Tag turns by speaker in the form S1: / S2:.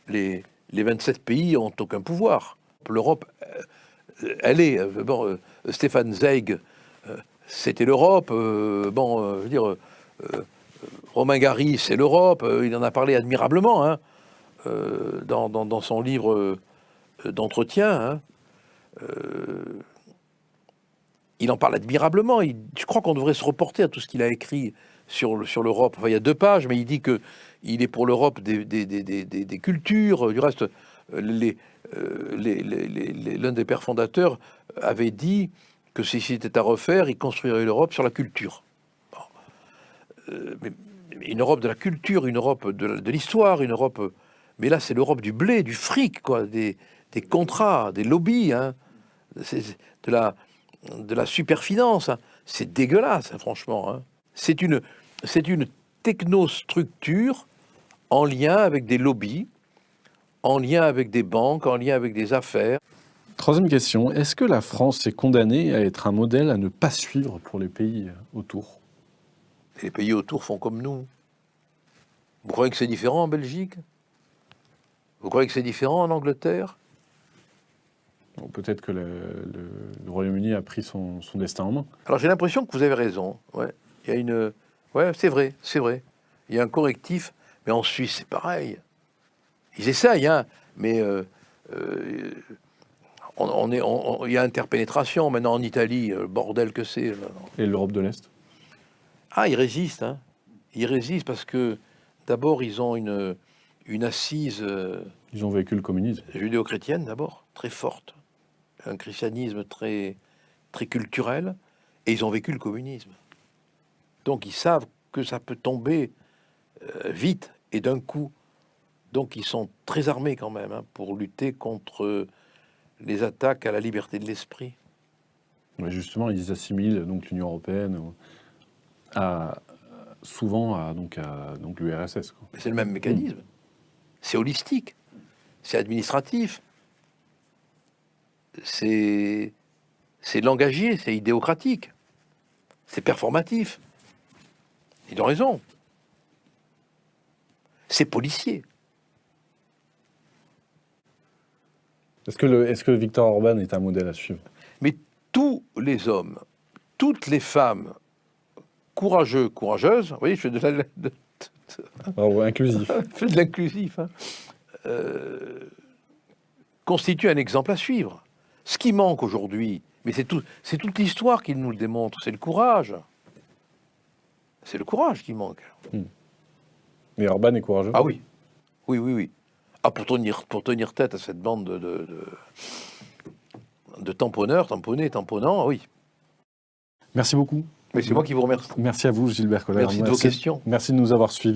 S1: les 27 pays ont aucun pouvoir. L'Europe, elle est... Stéphane Zweig, c'était l'Europe. Je veux dire... Romain Gary, c'est l'Europe. Il en a parlé admirablement hein, dans son livre d'entretien. Hein. Il en parle admirablement. Je crois qu'on devrait se reporter à tout ce qu'il a écrit sur l'Europe. Enfin, il y a 2 pages, mais il dit qu'il est pour l'Europe des cultures. Du reste, l'un des pères fondateurs avait dit que si c'était à refaire, il construirait l'Europe sur la culture. Mais une Europe de la culture, une Europe de l'histoire, une Europe... Mais là, c'est l'Europe du blé, du fric, quoi, des contrats, des lobbies, hein, de la superfinance. Hein. C'est dégueulasse, hein, franchement. Hein. C'est une technostructure en lien avec des lobbies, en lien avec des banques, en lien avec des affaires.
S2: Troisième question, est-ce que la France est condamnée à être un modèle à ne pas suivre pour les pays autour ?
S1: Les pays autour font comme nous. Vous croyez que c'est différent en Belgique ? Vous croyez que c'est différent en Angleterre ?
S2: Bon, peut-être que le Royaume-Uni a pris son destin en main.
S1: Alors j'ai l'impression que vous avez raison. Ouais. Il y a une... Ouais, c'est vrai. Il y a un correctif, mais en Suisse, c'est pareil. Ils essayent, hein, mais il y a interpénétration. Maintenant, en Italie, le bordel que c'est.
S2: Et l'Europe de l'Est ?
S1: Ah, ils résistent, hein. Ils résistent parce que, d'abord, ils ont une assise...
S2: Ils ont vécu le communisme.
S1: Judéo-chrétienne, d'abord, très forte. Un christianisme très, très culturel. Et ils ont vécu le communisme. Donc, ils savent que ça peut tomber vite et d'un coup. Donc, ils sont très armés quand même hein, pour lutter contre les attaques à la liberté de l'esprit.
S2: Mais justement, ils assimilent donc l'Union européenne souvent à l'URSS.
S1: C'est le même mécanisme. C'est holistique. C'est administratif. C'est langagier, c'est idéocratique. C'est performatif. Ils ont raison. C'est policier.
S2: Est-ce que Viktor Orban est un modèle à suivre ?
S1: Mais tous les hommes, toutes les femmes courageux, courageuses, vous voyez, je fais
S2: inclusif.
S1: Je fais de l'inclusif, hein, constituent un exemple à suivre. Ce qui manque aujourd'hui, mais c'est toute l'histoire qui nous le démontre, c'est le courage. C'est le courage qui manque.
S2: Mais Orban est courageux.
S1: Ah oui. Oui. Ah, pour tenir tête à cette bande de tamponneurs, tamponnants, oui.
S2: Merci beaucoup.
S1: Mais c'est moi qui vous remercie.
S2: Merci à vous, Gilbert Collard.
S1: Merci de vos questions.
S2: Merci de nous avoir suivis.